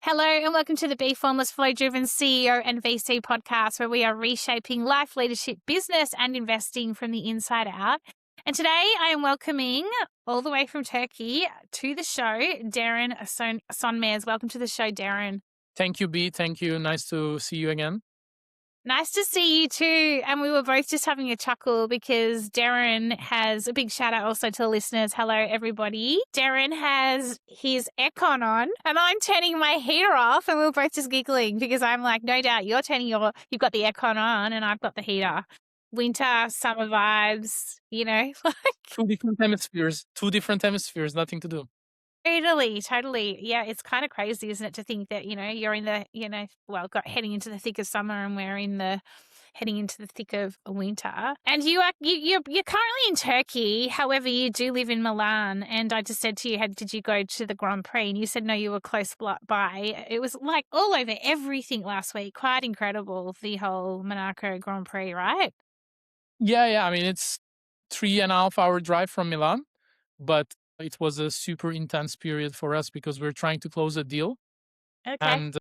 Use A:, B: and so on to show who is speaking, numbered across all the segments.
A: Hello and welcome to the Be Formless, Flow-Driven CEO and VC podcast, where we are reshaping life, leadership, business and investing from the inside out. And today I am welcoming all the way from Turkey to the show, Derin Sonmez. Welcome to the show, Derin.
B: Thank you, B. Thank you. Nice to see you again.
A: Nice to see you too. And we were both just having a chuckle because Derin has a big shout out also to the listeners. Hello, everybody. Derin has his aircon on and I'm turning my heater off, and we were both just giggling because I'm like, no doubt you've got the aircon on and I've got the heater. Winter, summer vibes, like.
B: Two different hemispheres, nothing to do.
A: Totally. Yeah, it's kind of crazy, isn't it, to think that, you're in the, heading into the thick of summer and we're heading into the thick of winter. And you're currently in Turkey. However, you do live in Milan. And I just said to you, did you go to the Grand Prix? And you said, no, you were close by. It was like all over everything last week. Quite incredible, the whole Monaco Grand Prix, right?
B: Yeah. I mean, it's 3.5 hour drive from Milan, but it was a super intense period for us because we're trying to close a deal.
A: Okay.
B: And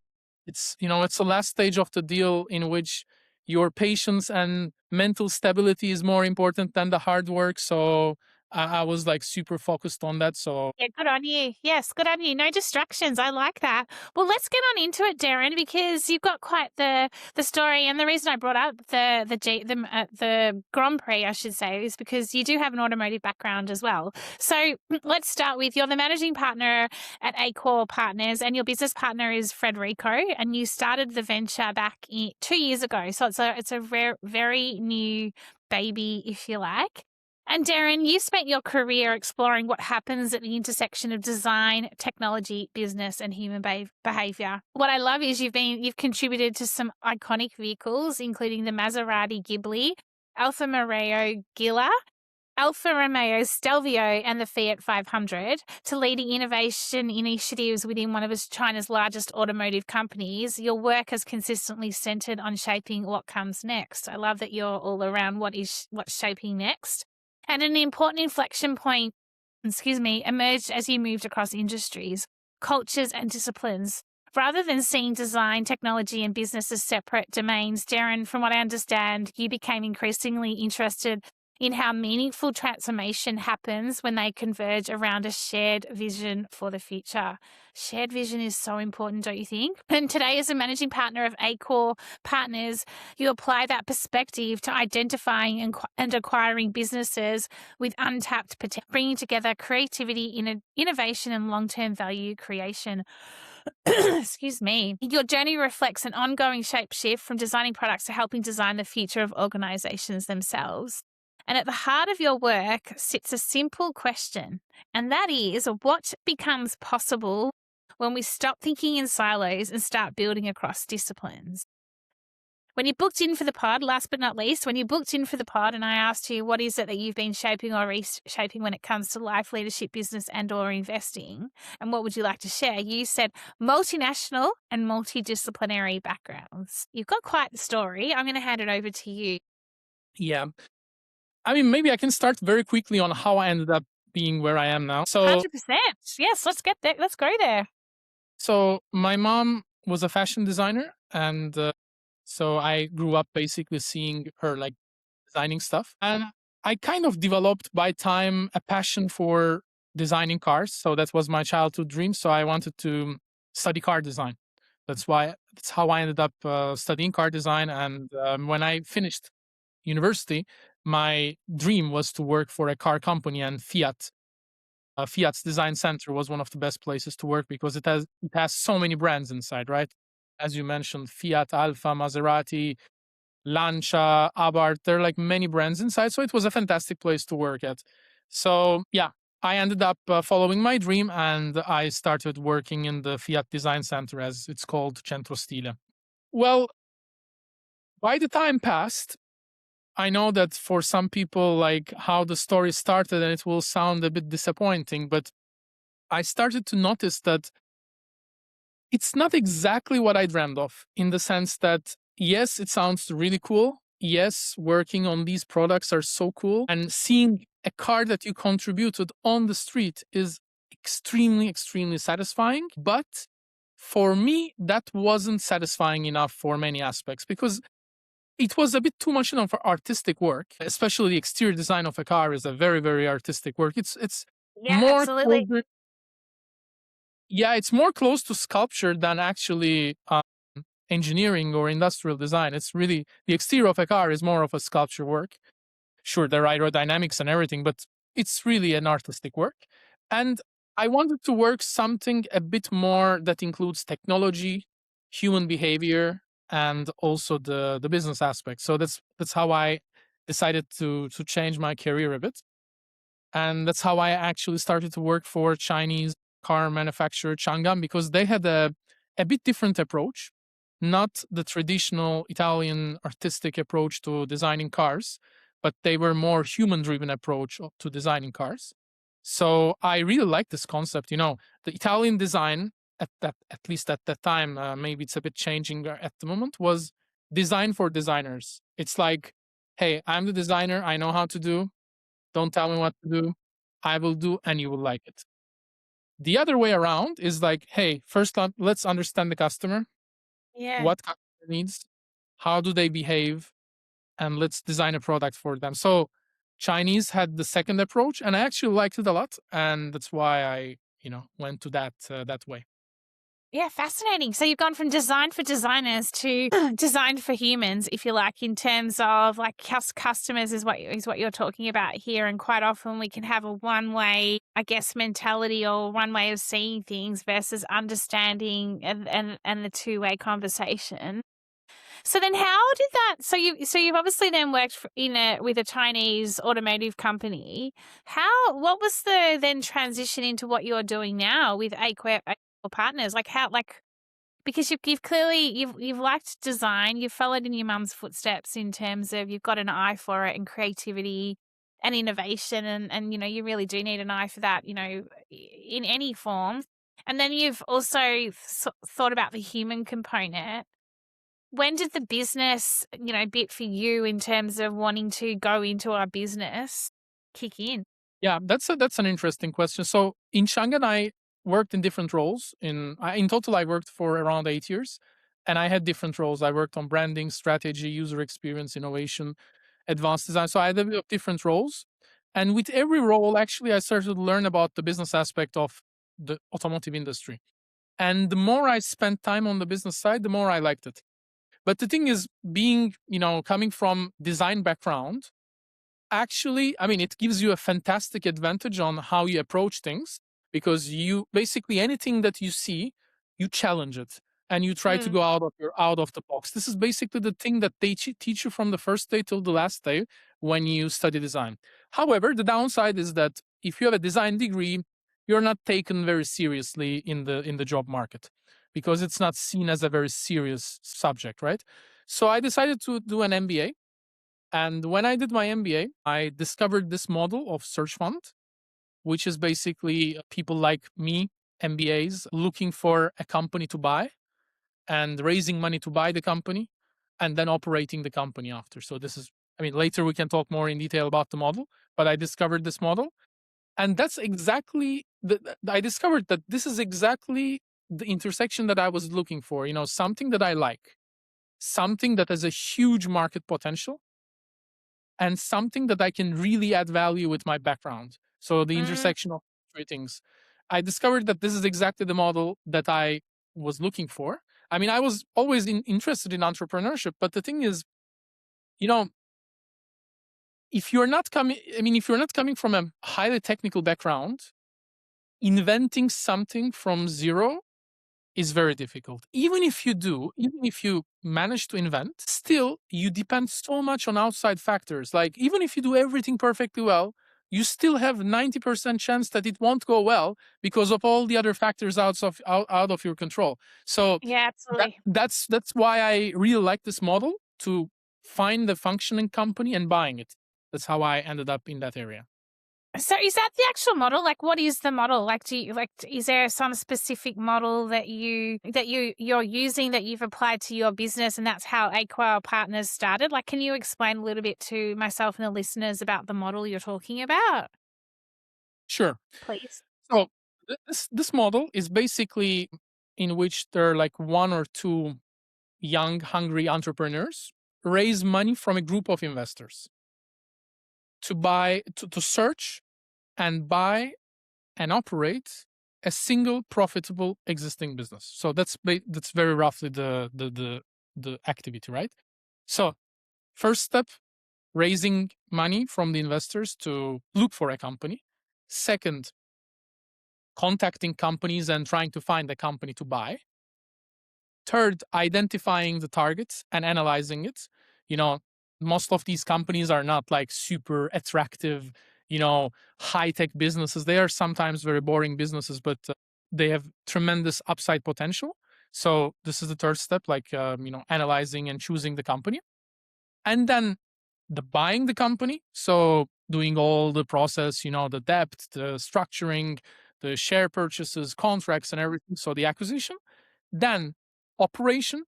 B: it's the last stage of the deal in which your patience and mental stability is more important than the hard work. So I was like super focused on that. So
A: yeah, good on you. Yes, good on you. No distractions. I like that. Well, let's get on into it, Derin, because you've got quite the story. And the reason I brought up the Grand Prix, I should say, is because you do have an automotive background as well. So let's start with, you're the managing partner at Aeqor Partners, and your business partner is Federico, and you started the venture back 2 years ago. So it's a very new baby, if you like. And Derin, you spent your career exploring what happens at the intersection of design, technology, business, and human behaviour. What I love is you've contributed to some iconic vehicles, including the Maserati Ghibli, Alfa Romeo Giulia, Alfa Romeo Stelvio, and the Fiat 500, to leading innovation initiatives within one of China's largest automotive companies. Your work has consistently centred on shaping what comes next. I love that you're all around what's shaping next. And an important inflection point, emerged as you moved across industries, cultures and disciplines. Rather than seeing design, technology and business as separate domains, Derin, from what I understand, you became increasingly interested in how meaningful transformation happens when they converge around a shared vision for the future. Shared vision is so important, don't you think? And today, as a managing partner of Aeqor Partners, you apply that perspective to identifying and acquiring businesses with untapped potential, bringing together creativity, innovation and long-term value creation. Excuse me. Your journey reflects an ongoing shape shift from designing products to helping design the future of organizations themselves. And at the heart of your work sits a simple question, and that is, what becomes possible when we stop thinking in silos and start building across disciplines? When you booked in for the pod, last but not least, and I asked you what is it that you've been shaping or reshaping when it comes to life, leadership, business and or investing, and what would you like to share? You said multinational and multidisciplinary backgrounds. You've got quite the story. I'm going to hand it over to you.
B: yeah. I mean, maybe I can start very quickly on how I ended up being where I am now. So
A: 100%. Yes, let's get there. Let's go there.
B: So my mom was a fashion designer, and so I grew up basically seeing her like designing stuff. And I kind of developed by time a passion for designing cars. So that was my childhood dream. So I wanted to study car design. That's how I ended up studying car design. And when I finished university, my dream was to work for a car company, and Fiat's design center was one of the best places to work because it has so many brands inside, right? As you mentioned, Fiat, Alfa, Maserati, Lancia, Abarth, there are like many brands inside. So it was a fantastic place to work at. So yeah, I ended up following my dream, and I started working in the Fiat design center, as it's called, Centro Stile. Well, by the time passed, I know that for some people, like how the story started, and it will sound a bit disappointing, but I started to notice that it's not exactly what I dreamed of, in the sense that, yes, it sounds really cool. Yes, working on these products are so cool. And seeing a car that you contributed on the street is extremely, extremely satisfying. But for me, that wasn't satisfying enough for many aspects because it was a bit too much of artistic work. Especially the exterior design of a car is a very, very artistic work. It's
A: Yeah,
B: more
A: absolutely.
B: closer, yeah, it's more close to sculpture than actually engineering or industrial design. It's really the exterior of a car is more of a sculpture work. Sure, there are aerodynamics and everything, but it's really an artistic work. And I wanted to work something a bit more that includes technology, human behavior, and also the business aspect. So that's how I decided to change my career a bit. And that's how I actually started to work for Chinese car manufacturer Chang'an because they had a bit different approach, not the traditional Italian artistic approach to designing cars, but they were more human driven approach to designing cars. So I really like this concept. The Italian design at least at that time, maybe it's a bit changing at the moment, was design for designers. It's like, hey, I'm the designer, I know how to do, don't tell me what to do. I will do and you will like it. The other way around is like, hey, first let's understand the customer,
A: Yeah.
B: what customer needs, how do they behave, and let's design a product for them. So Chinese had the second approach and I actually liked it a lot. And that's why I, went to that way.
A: Yeah, fascinating. So you've gone from design for designers to design for humans, if you like, in terms of like customers is what you're talking about here. And quite often we can have a one way, I guess, mentality or one way of seeing things versus understanding and the two-way conversation. So then, how did that? So you've obviously then worked with a Chinese automotive company. What was the then transition into what you're doing now with Aeqor partners? Like how because you've clearly you've liked design, you've followed in your mum's footsteps in terms of you've got an eye for it and creativity and innovation and you really do need an eye for that in any form. And then you've also thought about the human component. When did the business, bit for you in terms of wanting to go into our business kick in?
B: Yeah, that's an interesting question. So in Shanghai, I worked in different roles. In total, I worked for around 8 years, and I had different roles. I worked on branding, strategy, user experience, innovation, advanced design. So I had a bit of different roles, and with every role, actually, I started to learn about the business aspect of the automotive industry. And the more I spent time on the business side, the more I liked it. But the thing is, being coming from design background, actually, I mean, it gives you a fantastic advantage on how you approach things because you basically anything that you see, you challenge it and you try to
A: Mm.
B: go out of the box. This is basically the thing that they teach you from the first day till the last day when you study design. However, the downside is that if you have a design degree, you're not taken very seriously in the job market because it's not seen as a very serious subject, right? So I decided to do an MBA, and when I did my MBA, I discovered this model of search fund, which is basically people like me, MBAs, looking for a company to buy and raising money to buy the company and then operating the company after. So this is, I mean, later we can talk more in detail about the model, but I discovered this model. And that's exactly, I discovered that this is exactly the intersection that I was looking for, something that I like, something that has a huge market potential and something that I can really add value with my background. So the
A: Mm.
B: intersection of three things. I discovered that this is exactly the model that I was looking for. I mean, I was always interested in entrepreneurship, but the thing is, you know, if you're not coming from a highly technical background, inventing something from zero is very difficult. Even if you manage to invent, still you depend so much on outside factors. Like even if you do everything perfectly well, you still have 90% chance that it won't go well because of all the other factors out of your control. So
A: Yeah, absolutely.
B: that's why I really like this model to find the functioning company and buying it. That's how I ended up in that area.
A: So is that the actual model? Like, what is the model? Like, is there some specific model that you're using that you've applied to your business, and that's how Aeqor Partners started? Like, can you explain a little bit to myself and the listeners about the model you're talking about,
B: Sure.
A: please?
B: So this model is basically in which there are like one or two young, hungry entrepreneurs raise money from a group of investors to search and buy and operate a single profitable existing business. So that's very roughly the activity, right? So first step, raising money from the investors to look for a company. Second, contacting companies and trying to find a company to buy. Third, identifying the targets and analyzing it. You know, most of these companies are not like super attractive, high-tech businesses. They are sometimes very boring businesses, but they have tremendous upside potential. So this is the third step, like, analyzing and choosing the company. And then the buying the company. So doing all the process, the debt, the structuring, the share purchases, contracts, and everything. So the acquisition. Then operating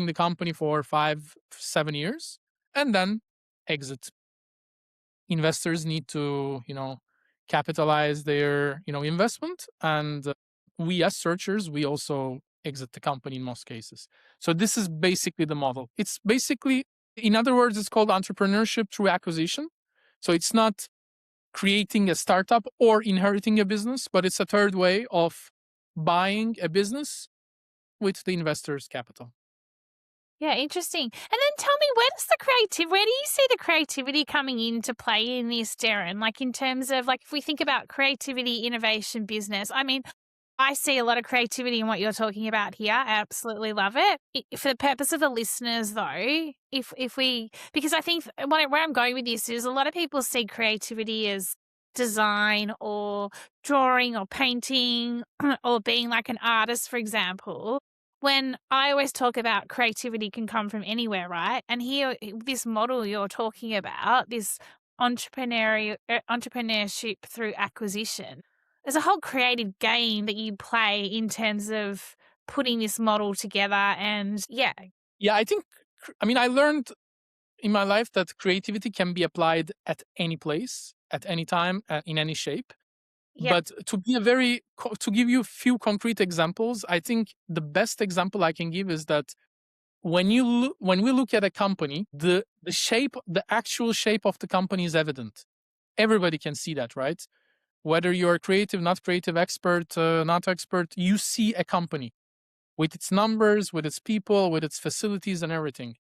B: the company for 5-7 years, and then exit. Investors need to, capitalize their, investment, and we as searchers, we also exit the company in most cases. So this is basically the model. It's basically, in other words, it's called entrepreneurship through acquisition. So it's not creating a startup or inheriting a business, but it's a third way of buying a business with the investor's capital.
A: Yeah, interesting. And then tell me, where do you see the creativity coming into play in this, Derin? Like in terms of like, if we think about creativity, innovation, business, I mean, I see a lot of creativity in what you're talking about here. I absolutely love it. For the purpose of the listeners, though, because I think where I'm going with this is a lot of people see creativity as design or drawing or painting or being like an artist, for example. When I always talk about creativity can come from anywhere, right? And here, this model you're talking about, this entrepreneurship through acquisition, there's a whole creative game that you play in terms of putting this model together. And yeah.
B: Yeah, I learned in my life that creativity can be applied at any place, at any time, in any shape.
A: Yep.
B: But to give you a few concrete examples, I think the best example I can give is that when we look at a company, the actual shape of the company is evident. Everybody can see that, right? Whether you're creative, not creative, expert, not expert, you see a company with its numbers, with its people, with its facilities and everything.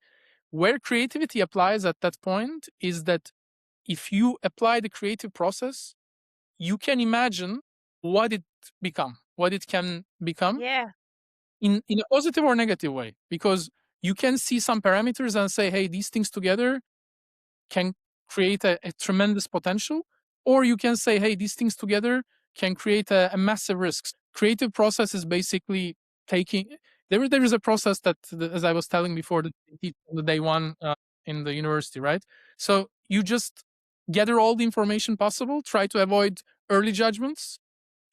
B: Where creativity applies at that point is that if you apply the creative process, you can imagine what it can become
A: Yeah.
B: in a positive or negative way, because you can see some parameters and say, hey, these things together can create a tremendous potential, or you can say, hey, these things together can create a massive risk. Creative process is basically taking, there is a process that, as I was telling before, that they teach on the day one in the university, right? So you just gather all the information possible, try to avoid early judgments,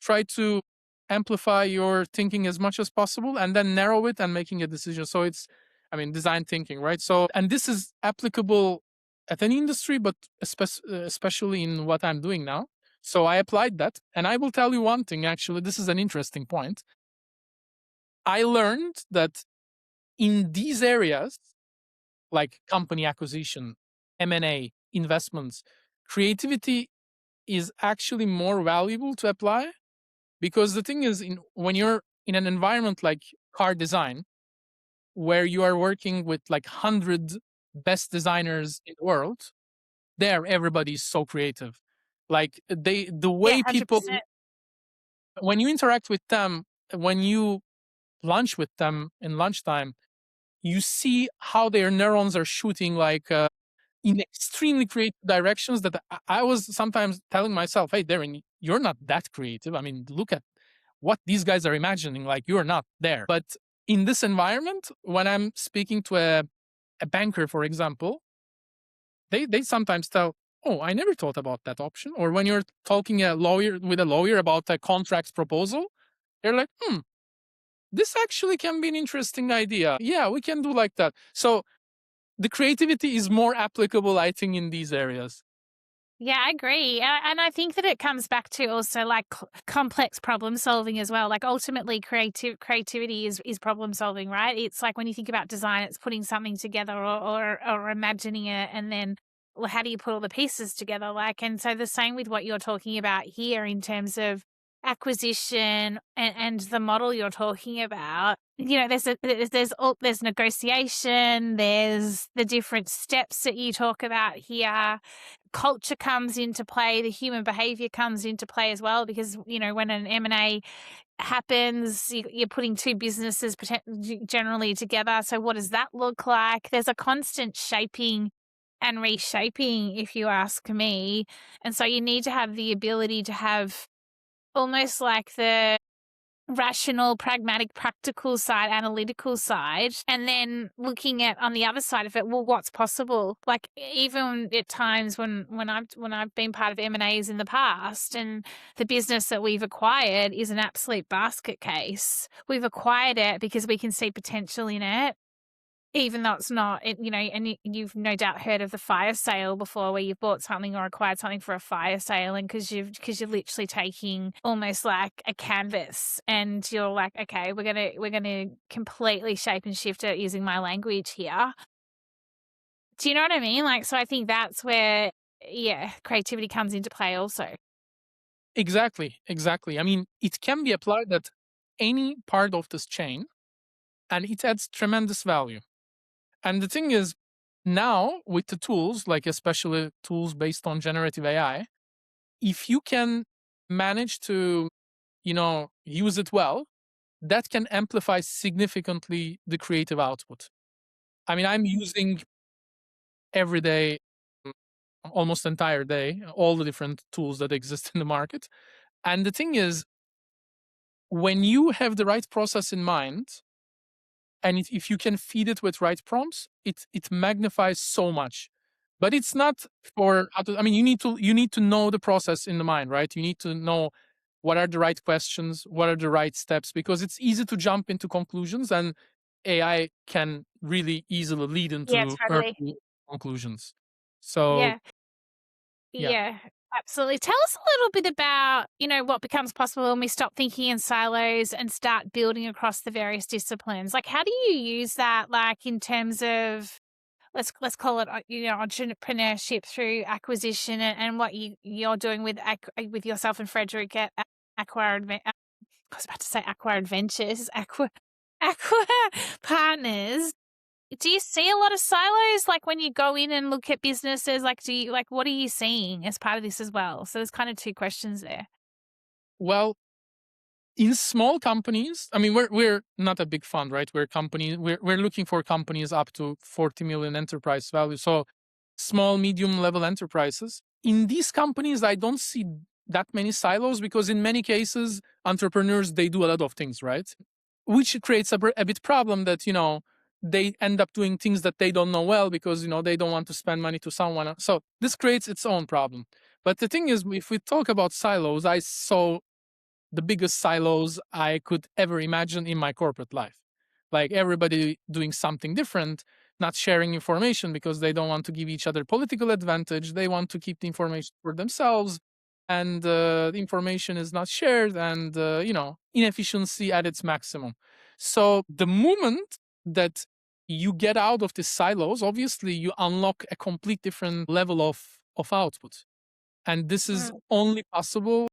B: try to amplify your thinking as much as possible, and then narrow it and making a decision. So it's, design thinking, right? So, and this is applicable at any industry, but especially in what I'm doing now. So I applied that, and I will tell you one thing, actually, this is an interesting point. I learned that in these areas, like company acquisition, M&A, investments, creativity is actually more valuable to apply, because the thing is, when you're in an environment like car design, where you are working with like 100 best designers in the world, there everybody's so creative. Like the way
A: Yeah,
B: people,
A: 100%.
B: when you interact with them, when you lunch with them in lunchtime, you see how their neurons are shooting like in extremely creative directions that I was sometimes telling myself, hey, Derin, you're not that creative. Look at what these guys are imagining, like you're not there. But in this environment, when I'm speaking to a banker, for example, they sometimes tell, oh, I never thought about that option. Or when you're talking with a lawyer about a contract proposal, they're like, this actually can be an interesting idea. Yeah, we can do like that. So the creativity is more applicable, I think, in these areas.
A: Yeah, I agree. And I think that it comes back to also like complex problem solving as well. Like ultimately creativity is problem solving, right? It's like when you think about design, it's putting something together or imagining it, and then, well, how do you put all the pieces together? Like, and so the same with what you're talking about here in terms of acquisition and the model you're talking about. You know, there's negotiation, there's the different steps that you talk about here. Culture comes into play, the human behavior comes into play as well, because, you know, when an M&A happens, you're putting two businesses generally together. So what does that look like? There's a constant shaping and reshaping, if you ask me. And so you need to have the ability to have almost like the rational, pragmatic, practical side, analytical side, and then looking at on the other side of it, well, what's possible? Like even at times when I've been part of M&As in the past, and the business that we've acquired is an absolute basket case. We've acquired it because we can see potential in it, even though it's not, you know, and you've no doubt heard of the fire sale before, where you've bought something or acquired something for a fire sale, and because you're literally taking almost like a canvas, and you're like, okay, we're gonna completely shape and shift it using my language here. Do you know what I mean? Like, so I think that's where, yeah, creativity comes into play also.
B: Exactly, exactly. I mean, it can be applied at any part of this chain, and it adds tremendous value. And the thing is, now with the tools, like especially tools based on generative AI, if you can manage to, use it well, that can amplify significantly the creative output. I mean, I'm using every day, mm, almost entire day, all the different tools that exist in the market. And the thing is, when you have the right process in mind, and if you can feed it with right prompts, it magnifies so much. But it's not for I mean, you need to know the process in the mind, right? You need to know what are the right questions, what are the right steps, because it's easy to jump into conclusions, and AI can really easily lead
A: Yeah,
B: into
A: totally.
B: early conclusions. So
A: Yeah.
B: yeah.
A: Yeah, absolutely. Tell us a little bit about, you know, what becomes possible when we stop thinking in silos and start building across the various disciplines. Like, how do you use that, like in terms of, let's call it, you know, entrepreneurship through acquisition, and what you're doing with with yourself and Frederick at Aeqor I was about to say Aeqor Adventures, Aeqor Partners. Do you see a lot of silos, like when you go in and look at businesses? Like, do you, like, what are you seeing as part of this as well? So there's kind of two questions there.
B: Well, in small companies, I mean, we're not a big fund, right? We're looking for companies up to 40 million enterprise value. So small, medium level enterprises. In these companies, I don't see that many silos, because in many cases, entrepreneurs, they do a lot of things, right? Which creates a bit problem that, they end up doing things that they don't know well, because, they don't want to spend money to someone else. So this creates its own problem. But the thing is, if we talk about silos, I saw the biggest silos I could ever imagine in my corporate life. Like everybody doing something different, not sharing information because they don't want to give each other political advantage. They want to keep the information for themselves, and the information is not shared, and inefficiency at its maximum. So the moment that you get out of the silos, obviously you unlock a complete different level of output. And this is
A: Mm.
B: only possible,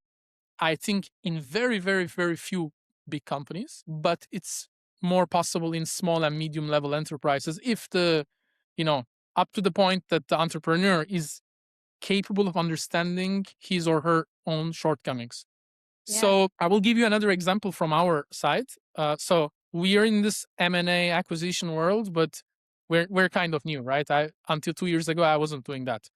B: I think, in very, very, very few big companies, but it's more possible in small and medium level enterprises if up to the point that the entrepreneur is capable of understanding his or her own shortcomings.
A: Yeah.
B: So I will give you another example from our side. So we are in this M&A acquisition world, but we're kind of new, right? Until 2 years ago, I wasn't doing that.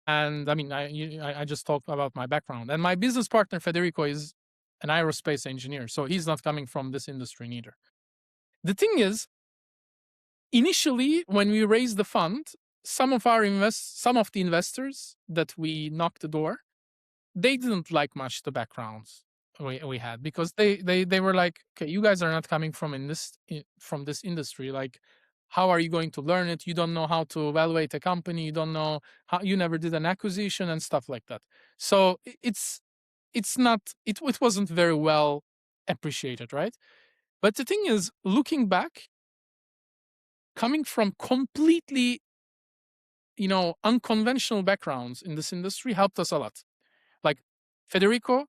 B: And I mean, I just talked about my background. And my business partner, Federico, is an aerospace engineer. So he's not coming from this industry neither. The thing is, initially, when we raised the fund, some of the investors that we knocked the door, they didn't like much the backgrounds we had, because they were like, okay, you guys are not coming from this industry. Like, how are you going to learn it? You don't know how to evaluate a company. You don't know how, you never did an acquisition and stuff like that. So it's not, it wasn't very well appreciated, right? But the thing is, looking back, coming from completely, unconventional backgrounds in this industry helped us a lot. Like Federico,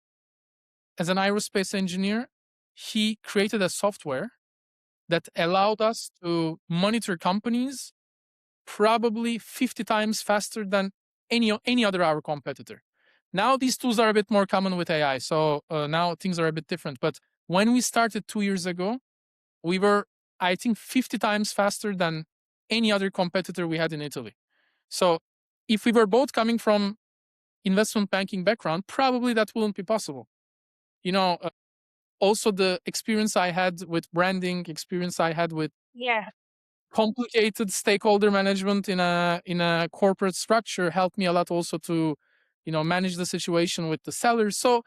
B: as an aerospace engineer, he created a software that allowed us to monitor companies probably 50 times faster than any other our competitor. Now these tools are a bit more common with AI, so now things are a bit different. But when we started 2 years ago, we were, I think, 50 times faster than any other competitor we had in Italy. So if we were both coming from investment banking background, probably that wouldn't be possible. You know, also the experience I had with branding, experience I had with
A: Yeah.
B: complicated stakeholder management in a corporate structure helped me a lot also to, manage the situation with the sellers. So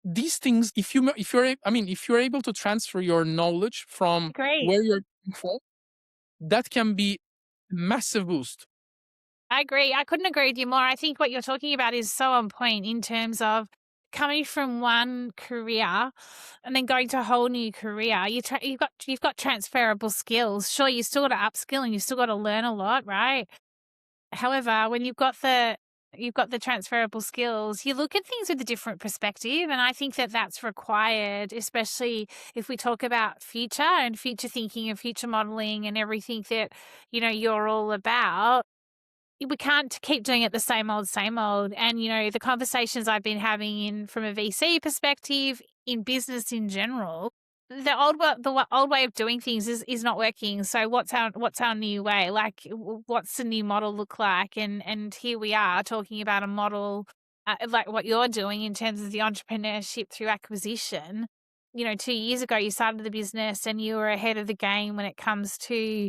B: these things, if you're able to transfer your knowledge from
A: Great.
B: where you're coming from, that can be a massive boost.
A: I agree. I couldn't agree with you more. I think what you're talking about is so on point in terms of coming from one career and then going to a whole new career. You've got transferable skills. Sure, you still got to upskill and you still got to learn a lot, right? However, when you've got the transferable skills, you look at things with a different perspective, and I think that that's required, especially if we talk about future and future thinking and future modeling and everything that you're all about. We can't keep doing it the same old, same old. And, the conversations I've been having from a VC perspective, in business in general, the old way of doing things is not working. So what's our new way? Like, what's the new model look like? And here we are talking about a model like what you're doing in terms of the entrepreneurship through acquisition. 2 years ago, you started the business and you were ahead of the game when it comes to,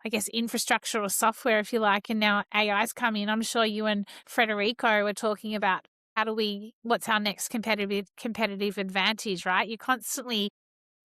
A: I guess, infrastructure or software, if you like, and now AI's come in. I'm sure you and Federico were talking about what's our next competitive advantage, right? You're constantly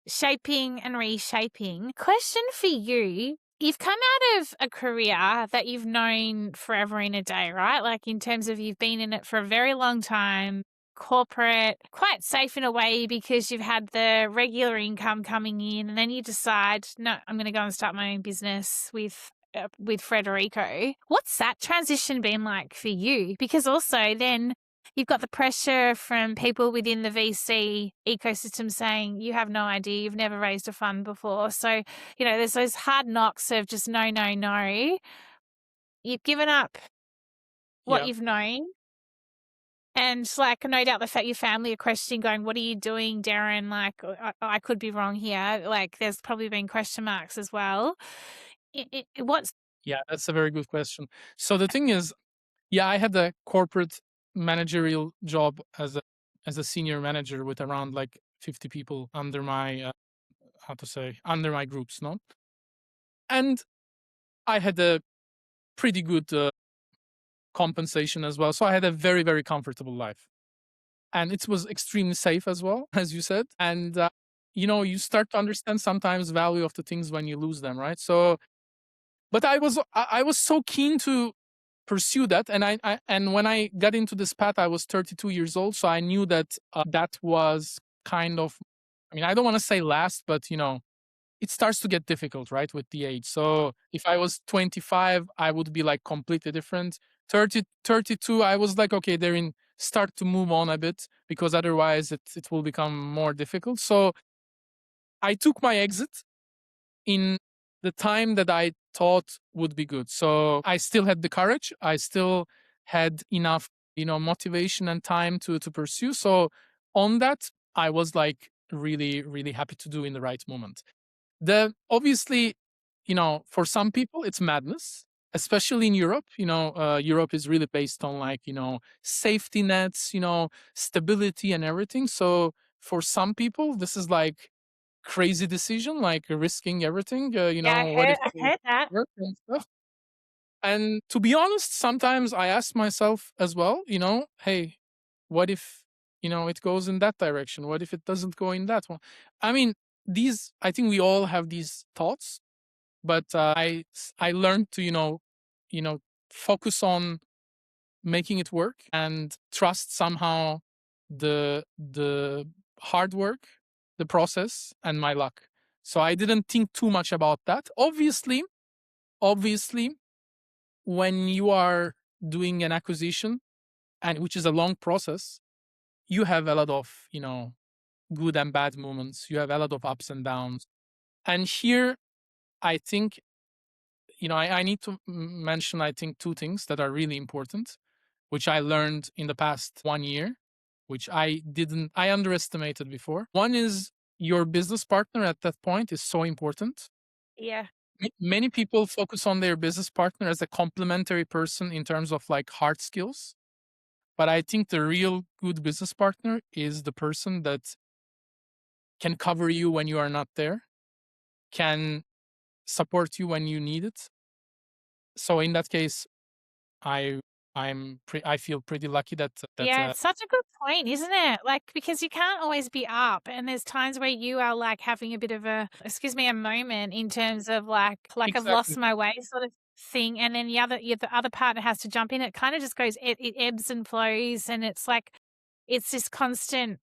A: shaping and reshaping. Question for you. You've come out of a career that you've known forever in a day, right? Like, in terms of, you've been in it for a very long time, corporate, quite safe in a way because you've had the regular income coming in, and then you decide, no, I'm going to go and start my own business with Frederico. What's that transition been like for you? Because also then you've got the pressure from people within the VC ecosystem saying, you have no idea, you've never raised a fund before. So, there's those hard knocks of just no, no, no. You've given up what
B: Yeah.
A: you've known. And, like, no doubt the fact your family are questioning, going, what are you doing, Derin? Like, I could be wrong here. Like, there's probably been question marks as well. What's
B: Yeah, that's a very good question. So the thing is, yeah, I had a corporate managerial job as a senior manager with around like 50 people under my under my groups, no? And I had a pretty good compensation as well. So I had a very, very comfortable life. And it was extremely safe as well, as you said. And, you start to understand sometimes value of the things when you lose them, right? So, but I was so keen to pursue that. And and when I got into this path, I was 32 years old. So I knew that that was kind of, I don't want to say last, but, it starts to get difficult, right, with the age. So if I was 25, I would be like completely different. 30, 32, I was like, okay, they're in, start to move on a bit because otherwise it will become more difficult. So I took my exit in the time that I thought would be good. So I still had the courage. I still had enough, motivation and time to pursue. So on that, I was like really, really happy to do in the right moment. The obviously, for some people it's madness, especially in Europe. Europe is really based on like, safety nets, stability and everything. So for some people, this is like crazy decision, like risking everything.
A: Yeah,
B: What if
A: I
B: it
A: heard that.
B: work and stuff? And to be honest, sometimes I ask myself as well, hey, what if, it goes in that direction? What if it doesn't go in that one? I mean, I think we all have these thoughts. but I learned to you know focus on making it work and trust somehow the hard work, the process, and my luck. So I didn't think too much about that. Obviously, when you are doing an acquisition, and which is a long process, you have a lot of good and bad moments. You have a lot of ups and downs. And here, I think I need to mention, I think, two things that are really important, which I learned in the past 1 year, which I underestimated before. One is your business partner at that point is so important.
A: Yeah.
B: Many people focus on their business partner as a complementary person in terms of like hard skills. But I think the real good business partner is the person that can cover you when you are not there, can support you when you need it. So in that case, I I feel pretty lucky that
A: Yeah, it's such a good point, isn't it? Like, because you can't always be up, and there's times where you are like having a bit of a, excuse me, a moment in terms of like I've lost
B: exactly.
A: my way sort of thing, and then the other partner has to jump in. It kind of just goes, it ebbs and flows, and it's like it's this constant.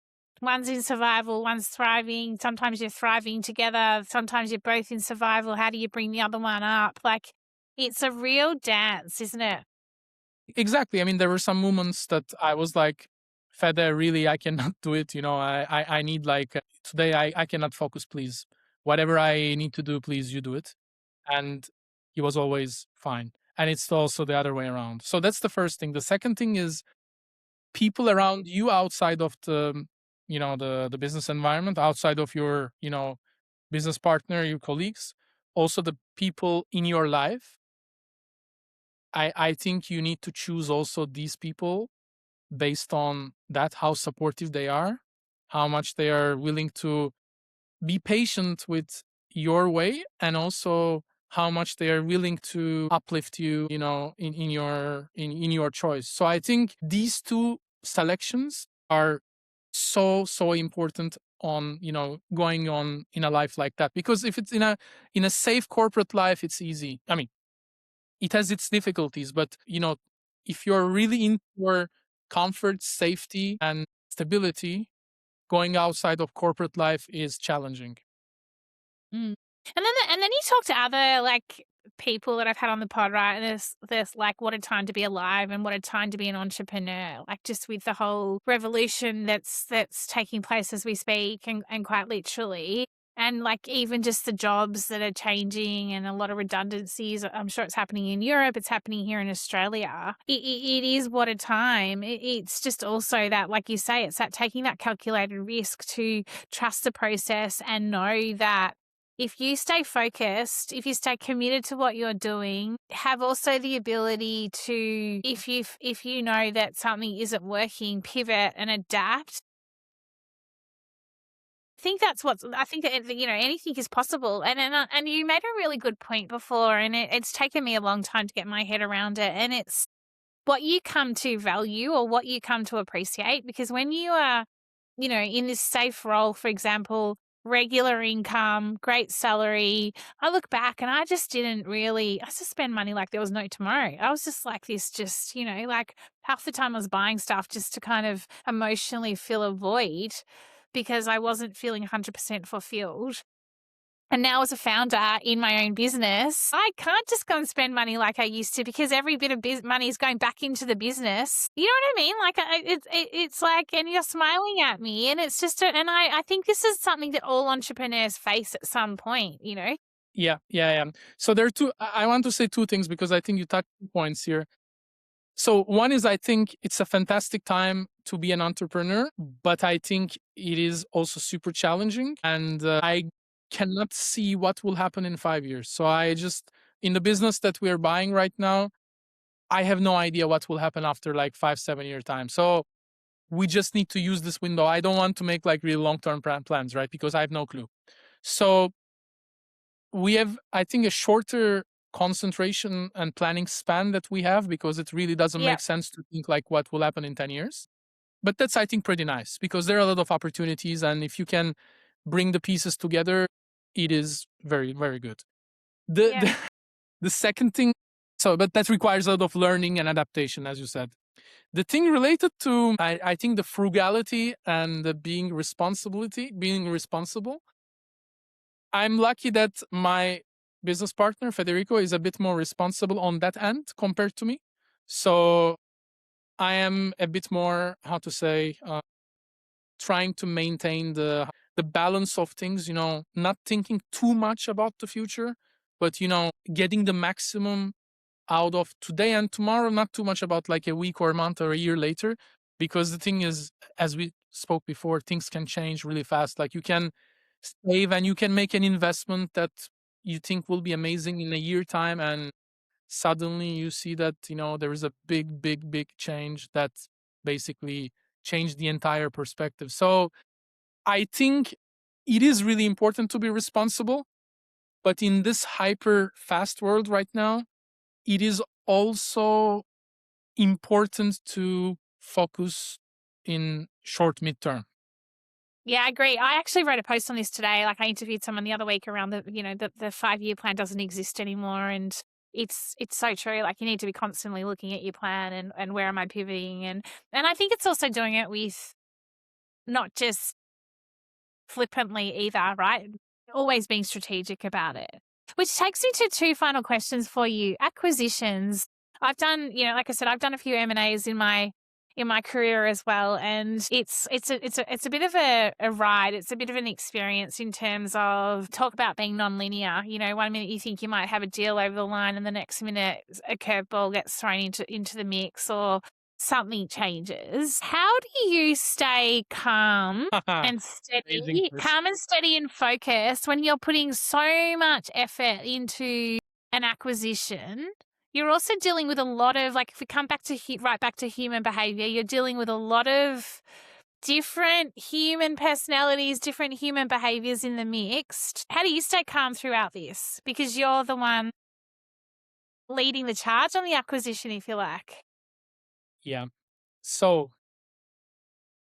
A: One's in survival, one's thriving. Sometimes you're thriving together. Sometimes you're both in survival. How do you bring the other one up? Like, it's a real dance, isn't it?
B: Exactly. I mean, there were some moments that I was like, Fede, really, I cannot do it. I need like today, I cannot focus, please. Whatever I need to do, please, you do it. And he was always fine. And it's also the other way around. So that's the first thing. The second thing is people around you outside of the business environment, outside of your, business partner, your colleagues, also the people in your life. I think you need to choose also these people based on that, how supportive they are, how much they are willing to be patient with your way, and also how much they are willing to uplift you, in your choice. So I think these two selections are so important on going on in a life like that, because if it's in a safe corporate life, it's easy. I mean, it has its difficulties, but if you're really into your comfort, safety, and stability, going outside of corporate life is challenging.
A: Mm. And then you talk to other like people that I've had on the pod, right? And there's like what a time to be alive and what a time to be an entrepreneur. Like just with the whole revolution that's taking place as we speak, and quite literally. And like even just the jobs that are changing and a lot of redundancies. I'm sure it's happening in Europe. It's happening here in Australia. It is what a time. It's just also that, like you say, it's that taking that calculated risk to trust the process and know that if you stay focused, if you stay committed to what you're doing, have also the ability to, if you know that something isn't working, pivot and adapt. I think that anything is possible, and you made a really good point before, and it's taken me a long time to get my head around it, and it's what you come to value or what you come to appreciate, because when you are in this safe role, for example, regular income, great salary, I look back and I just spend money like there was no tomorrow. I was just like this, like half the time I was buying stuff just to kind of emotionally fill a void because I wasn't feeling 100% fulfilled. And now as a founder in my own business, I can't just go and spend money like I used to, because every bit of money is going back into the business. You know what I mean? Like it's like, and you're smiling at me, and it's just, and I think this is something that all entrepreneurs face at some point.
B: Yeah. So there are two. I want to say two things because I think you touched 2 points here. So one is, I think it's a fantastic time to be an entrepreneur, but I think it is also super challenging, and I cannot see what will happen in 5 years. So in the business that we're buying right now, I have no idea what will happen after like 5, 7 year time. So we just need to use this window. I don't want to make like real long-term plans, right? Because I have no clue. So we have, I think, a shorter concentration and planning span that we have, because it really doesn't
A: Yeah.
B: make sense to think like what will happen in 10 years. But that's, I think, pretty nice because there are a lot of opportunities. And if you can bring the pieces together, it is very, very good. The,
A: Yeah.
B: the the second thing, but that requires a lot of learning and adaptation, as you said. The thing related to, I think, the frugality and the being responsible. I'm lucky that my business partner, Federico, is a bit more responsible on that end compared to me. So I am a bit more, how to say, trying to maintain the balance of things, not thinking too much about the future, but, getting the maximum out of today and tomorrow, not too much about like a week or a month or a year later. Because the thing is, as we spoke before, things can change really fast. Like you can save and you can make an investment that you think will be amazing in a year time, and suddenly you see that, there is a big change that basically changed the entire perspective. So I think it is really important to be responsible, but in this hyper fast world right now, it is also important to focus in short midterm.
A: Yeah, I agree. I actually wrote a post on this today. Like I interviewed someone the other week around the 5-year plan doesn't exist anymore. And it's so true. Like you need to be constantly looking at your plan and where am I pivoting? And I think it's also doing it with not just flippantly either, right? Always being strategic about it. Which takes me to two final questions for you. Acquisitions. I've done, like I said, I've done a few M&As in my career as well, and it's a bit of a ride. It's a bit of an experience in terms of talk about being non-linear. 1 minute you think you might have a deal over the line, and the next minute a curveball gets thrown into the mix, or something changes. How do you stay calm and steady, and focused when you're putting so much effort into an acquisition? You're also dealing with a lot of, like, if we come back to right back to human behavior, you're dealing with a lot of different human personalities, different human behaviors in the mix. How do you stay calm throughout this? Because you're the one leading the charge on the acquisition, if you like.
B: Yeah. So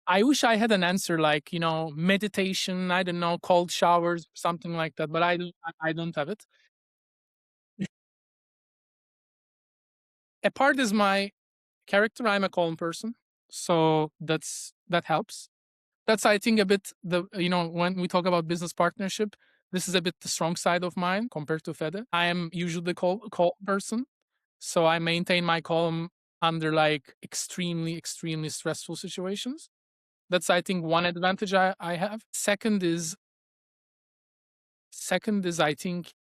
B: I wish I had an answer like, meditation, I don't know, cold showers, something like that, but I don't have it. A part is my character. I'm a calm person. So that helps. That's, I think, a bit when we talk about business partnership, this is a bit the strong side of mine compared to Fede. I am usually the calm person. So I maintain my calm under like extremely stressful situations. That's, I think, one advantage I have. Second is, I think,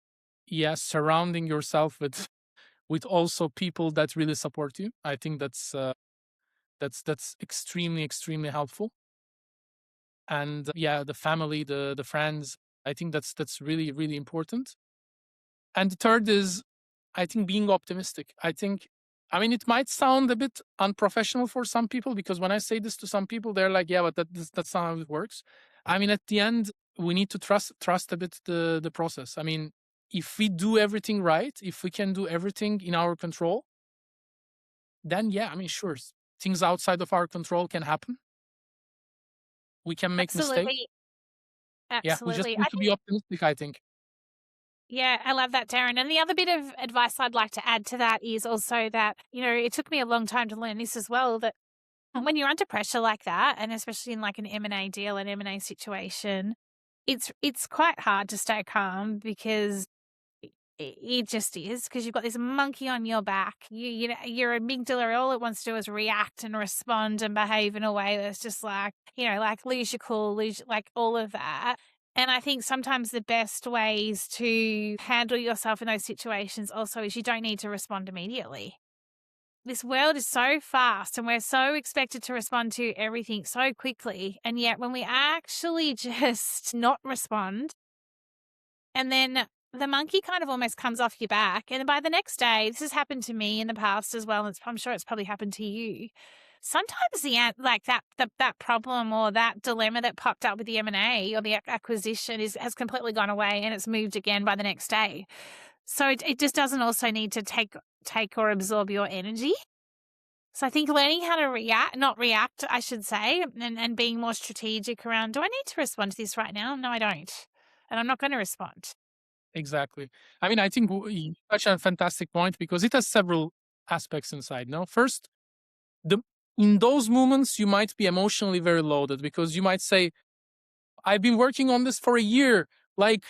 B: surrounding yourself with also people that really support you. I think that's extremely helpful. And the family, the friends, I think that's really important. And the third is, I think, being optimistic. It might sound a bit unprofessional for some people, because when I say this to some people, they're like, yeah, but that's not how it works. At the end, we need to trust a bit the process. If we do everything right, if we can do everything in our control, then sure, things outside of our control can happen. We can make mistakes.
A: Absolutely.
B: Yeah, we just need to be optimistic, I think.
A: Yeah, I love that, Derin. And the other bit of advice I'd like to add to that is also that, it took me a long time to learn this as well, that when you're under pressure like that, and especially in like an M&A deal, an M&A situation, it's quite hard to stay calm, because it just is, because you've got this monkey on your back. Your amygdala, all it wants to do is react and respond and behave in a way that's just like, like lose your cool, like all of that. And I think sometimes the best ways to handle yourself in those situations also is you don't need to respond immediately. This world is so fast and we're so expected to respond to everything so quickly. And yet when we actually just not respond, and then the monkey kind of almost comes off your back. And by the next day, this has happened to me in the past as well, and I'm sure it's probably happened to you. Sometimes that problem or that dilemma that popped up with the M&A or the acquisition has completely gone away, and it's moved again by the next day. So it just doesn't also need to take or absorb your energy. So I think learning how to not react, I should say, and being more strategic around, do I need to respond to this right now? No, I don't. And I'm not going to respond.
B: Exactly. I mean, I think you touch on a fantastic point because it has several aspects inside. No, first, the in those moments you might be emotionally very loaded because you might say, "I've been working on this for a year. Like,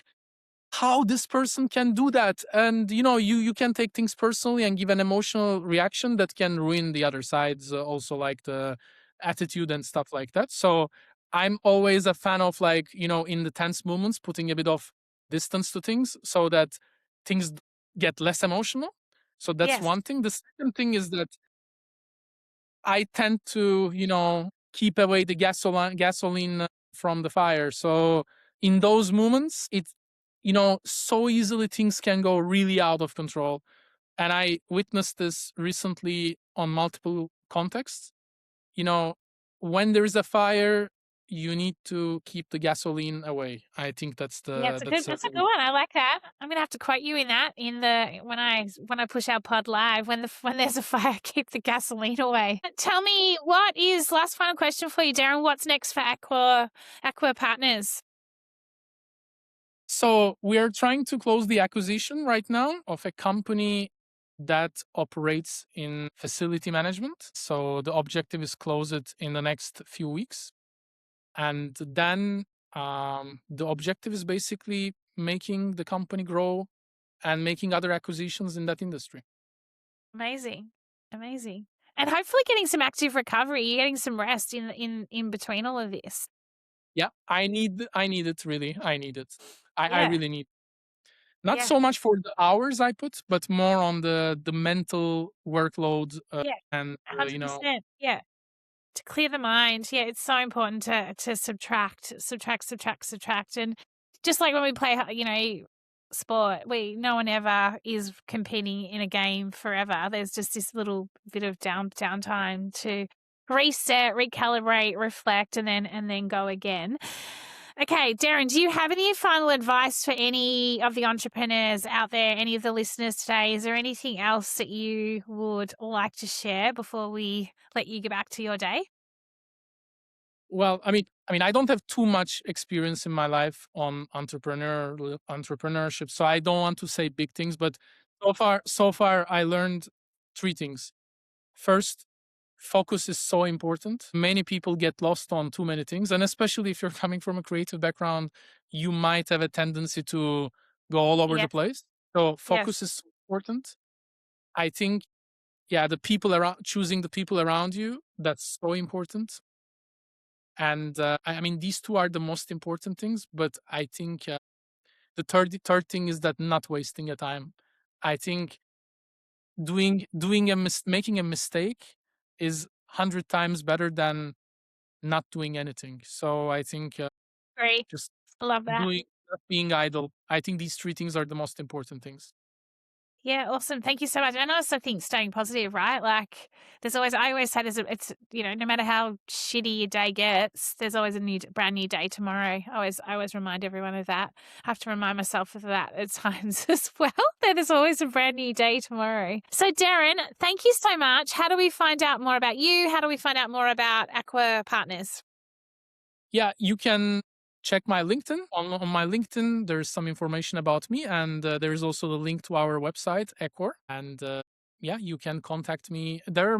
B: how this person can do that?" And you can take things personally and give an emotional reaction that can ruin the other side's also like the attitude and stuff like that. So I'm always a fan of like in the tense moments putting a bit of distance to things so that things get less emotional. So that's
A: Yes.
B: one thing. The second thing is that I tend to, keep away the gasoline from the fire. So in those moments, it's, so easily things can go really out of control. And I witnessed this recently on multiple contexts. You know, when there is a fire, you need to keep the gasoline away. I think
A: Yeah, that's a good one. I like that. I'm gonna have to quote you in that in the when I push our pod live when there's a fire, keep the gasoline away. Tell me what is last final question for you, Derin. What's next for Aeqor Partners?
B: So we are trying to close the acquisition right now of a company that operates in facility management. So the objective is close it in the next few weeks. And then the objective is basically making the company grow and making other acquisitions in that industry.
A: Amazing, amazing, and hopefully getting some active recovery. You're getting some rest in between all of this.
B: Yeah, I need it really. I need it. I
A: Yeah,
B: really need not
A: yeah,
B: so much for the hours I put, but more on the mental workload
A: yeah,
B: and
A: 100%. Yeah. To clear the mind. Yeah, it's so important to subtract. And just like when we play, sport, no one ever is competing in a game forever. There's just this little bit of downtime to reset, recalibrate, reflect, and then go again. Okay, Derin, do you have any final advice for any of the entrepreneurs out there, any of the listeners today? Is there anything else that you would like to share before we let you get back to your day?
B: well, I mean, I don't have too much experience in my life on entrepreneurship, so I don't want to say big things. But so far, I learned three things. First, focus is so important. Many people get lost on too many things, and especially if you're coming from a creative background, you might have a tendency to go all over the
A: Yes,
B: place. So
A: yes,
B: focus is important. I think, yeah, choosing the people around you, that's so important. And I mean, these two are the most important things. But I think the third thing is that not wasting a time. I think making a mistake is 100 times better than not doing anything. So I think
A: agree.
B: just
A: I love that.
B: not being idle. I think these three things are the most important things.
A: Yeah, awesome. Thank you so much. And I also think staying positive, right? Like I always say it's, no matter how shitty your day gets, there's always a brand new day tomorrow. I always remind everyone of that. I have to remind myself of that at times as well, that there's always a brand new day tomorrow. So Derin, thank you so much. How do we find out more about you? How do we find out more about Aeqor Partners?
B: Yeah, you can check my LinkedIn. On my LinkedIn, there's some information about me, and there is also the link to our website, Aeqor. And yeah, you can contact me. There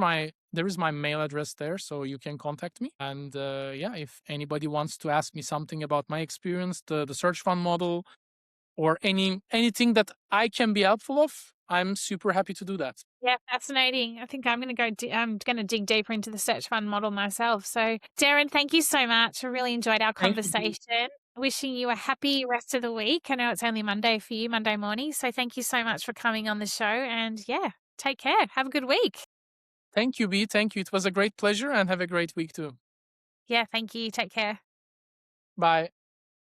B: is my mail address there, so you can contact me. And yeah, if anybody wants to ask me something about my experience, the search fund model, or anything that I can be helpful of, I'm super happy to do that.
A: Yeah, fascinating. I think I'm going to I'm going to dig deeper into the search fund model myself. So, Derin, thank you so much. I really enjoyed our
B: Thank you.
A: conversation. Wishing you a happy rest of the week. I know it's only Monday for you, Monday morning. So, thank you so much for coming on the show. And yeah, take care. Have a good week.
B: Thank you, B. Thank you. It was a great pleasure, and have a great week too.
A: Yeah, thank you. Take care.
B: Bye.